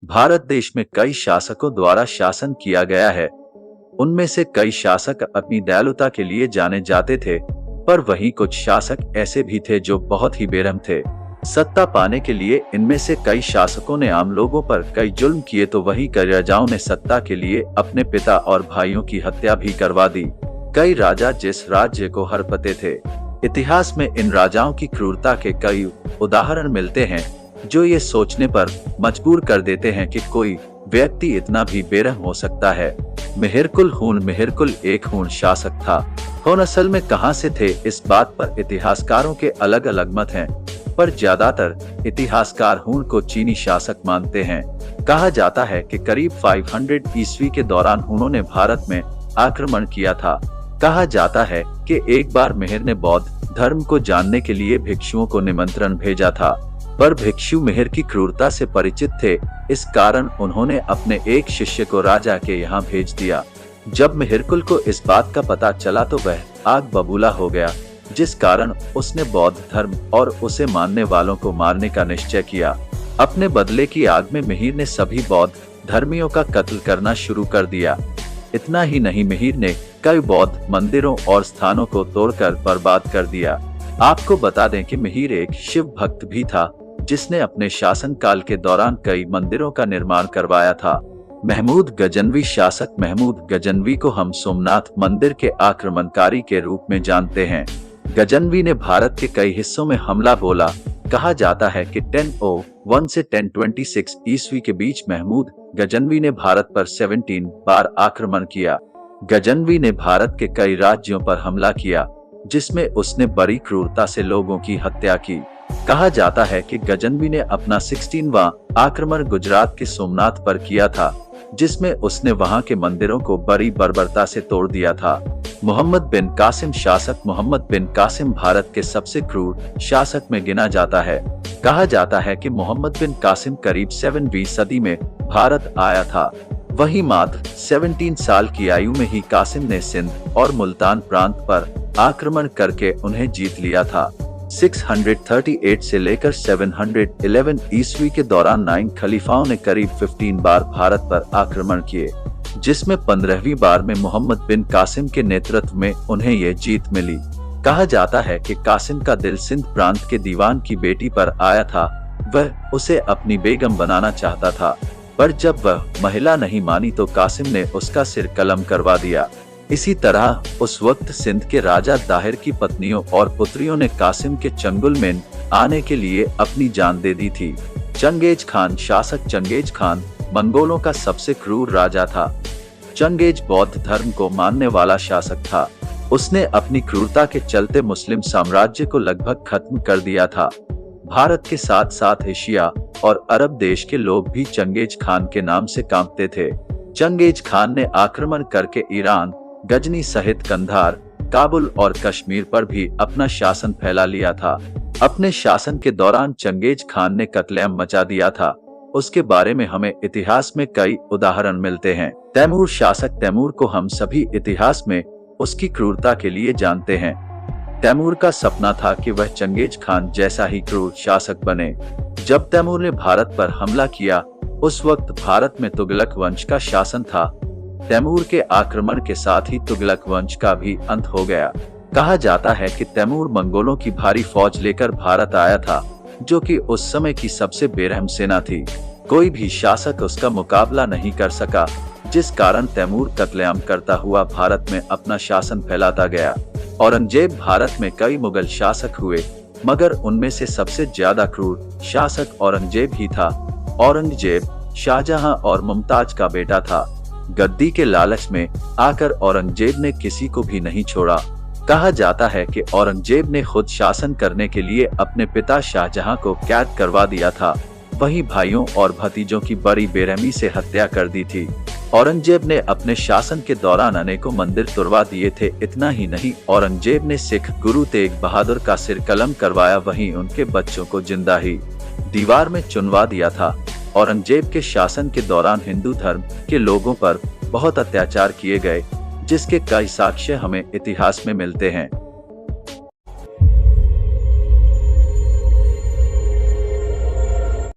भारत देश में कई शासकों द्वारा शासन किया गया है। उनमें से कई शासक अपनी दयालुता के लिए जाने जाते थे, पर वहीं कुछ शासक ऐसे भी थे जो बहुत ही बेरहम थे। सत्ता पाने के लिए इनमें से कई शासकों ने आम लोगों पर कई जुल्म किए, तो वहीं कई राजाओं ने सत्ता के लिए अपने पिता और भाइयों की हत्या भी करवा दी। कई राजा जिस राज्य को हड़पते थे, इतिहास में इन राजाओं की क्रूरता के कई उदाहरण मिलते हैं, जो ये सोचने पर मजबूर कर देते हैं कि कोई व्यक्ति इतना भी बेरहम हो सकता है। मिहिरकुल एक हूण शासक था। हूण असल में कहां से थे, इस बात पर इतिहासकारों के अलग अलग मत हैं, पर ज्यादातर इतिहासकार हूण को चीनी शासक मानते हैं। कहा जाता है कि करीब 500 ईस्वी के दौरान हूणों ने भारत में आक्रमण किया था। कहा जाता है कि एक बार मिहिर ने बौद्ध धर्म को जानने के लिए भिक्षुओं को निमंत्रण भेजा था, पर भिक्षु मिहिर की क्रूरता से परिचित थे। इस कारण उन्होंने अपने एक शिष्य को राजा के यहाँ भेज दिया। जब मिहिरकुल को इस बात का पता चला तो वह आग बबूला हो गया, जिस कारण उसने बौद्ध धर्म और उसे मानने वालों को मारने का निश्चय किया। अपने बदले की आग में मिहिर ने सभी बौद्ध धर्मियों का कत्ल करना शुरू कर दिया। इतना ही नहीं, मिहिर ने कई बौद्ध मंदिरों और स्थानों को तोड़कर बर्बाद कर दिया। आपको बता दें कि मिहिर एक शिव भक्त भी था, जिसने अपने शासन काल के दौरान कई मंदिरों का निर्माण करवाया था। महमूद गजनवी शासक महमूद गजनवी को हम सोमनाथ मंदिर के आक्रमणकारी के रूप में जानते हैं। गजनवी ने भारत के कई हिस्सों में हमला बोला। कहा जाता है कि 1001 से 1026 ईस्वी के बीच महमूद गजनवी ने भारत पर 17 बार आक्रमण किया। गजनवी ने भारत के कई राज्यों पर हमला किया, जिसमें उसने बड़ी क्रूरता से लोगों की हत्या की। कहा जाता है कि गजनवी ने अपना 16वां आक्रमण गुजरात के सोमनाथ पर किया था, जिसमें उसने वहां के मंदिरों को बड़ी बर्बरता से तोड़ दिया था। मोहम्मद बिन कासिम शासक मोहम्मद बिन कासिम भारत के सबसे क्रूर शासक में गिना जाता है। कहा जाता है कि मोहम्मद बिन कासिम करीब 7वीं सदी में भारत आया था। वहीं मात्र 17 साल की आयु में ही कासिम ने सिंध और मुल्तान प्रांत पर आक्रमण करके उन्हें जीत लिया था। 638 से लेकर 711 ईस्वी के दौरान 9 खलीफाओं ने करीब 15 बार भारत पर आक्रमण किए, जिसमें 15वीं बार में मोहम्मद बिन कासिम के नेतृत्व में उन्हें ये जीत मिली। कहा जाता है कि कासिम का दिल सिंध प्रांत के दीवान की बेटी पर आया था। वह उसे अपनी बेगम बनाना चाहता था, पर जब वह महिला नहीं मानी तो कासिम ने उसका सिर कलम करवा दिया। इसी तरह उस वक्त सिंध के राजा दाहिर की पत्नियों और पुत्रियों ने कासिम के चंगुल में आने के लिए अपनी जान दे दी थी। चंगेज खान शासक चंगेज खान मंगोलों का सबसे क्रूर राजा था। चंगेज बौद्ध धर्म को मानने वाला शासक था। उसने अपनी क्रूरता के चलते मुस्लिम साम्राज्य को लगभग खत्म कर दिया था। भारत के साथ साथ एशिया और अरब देश के लोग भी चंगेज खान के नाम से कांपते थे। चंगेज खान ने आक्रमण करके ईरान, गजनी सहित कंधार, काबुल और कश्मीर पर भी अपना शासन फैला लिया था। अपने शासन के दौरान चंगेज खान ने कत्लेआम मचा दिया था। उसके बारे में हमें इतिहास में कई उदाहरण मिलते हैं। तैमूर शासक तैमूर को हम सभी इतिहास में उसकी क्रूरता के लिए जानते हैं। तैमूर का सपना था कि वह चंगेज खान जैसा ही क्रूर शासक बने। जब तैमूर ने भारत पर हमला किया, उस वक्त भारत में तुगलक वंश का शासन था। तैमूर के आक्रमण के साथ ही तुगलक वंश का भी अंत हो गया। कहा जाता है कि तैमूर मंगोलों की भारी फौज लेकर भारत आया था, जो कि उस समय की सबसे बेरहम सेना थी। कोई भी शासक उसका मुकाबला नहीं कर सका, जिस कारण तैमूर कत्लेआम करता हुआ भारत में अपना शासन फैलाता गया। औरंगजेब भारत में कई मुगल शासक हुए, मगर उनमें से सबसे ज्यादा क्रूर शासक औरंगजेब ही था। औरंगजेब शाहजहां और मुमताज का बेटा था। गद्दी के लालच में आकर औरंगजेब ने किसी को भी नहीं छोड़ा। कहा जाता है कि औरंगजेब ने खुद शासन करने के लिए अपने पिता शाहजहां को कैद करवा दिया था। वहीं भाइयों और भतीजों की बड़ी बेरहमी से हत्या कर दी थी। औरंगजेब ने अपने शासन के दौरान अनेकों मंदिर तुड़वा दिए थे। इतना ही नहीं, औरंगजेब ने सिख गुरु तेग बहादुर का सिर कलम करवाया, वहीं उनके बच्चों को जिंदा ही दीवार में चुनवा दिया था। औरंगजेब के शासन के दौरान हिंदू धर्म के लोगों पर बहुत अत्याचार किए गए, जिसके कई साक्ष्य हमें इतिहास में मिलते हैं।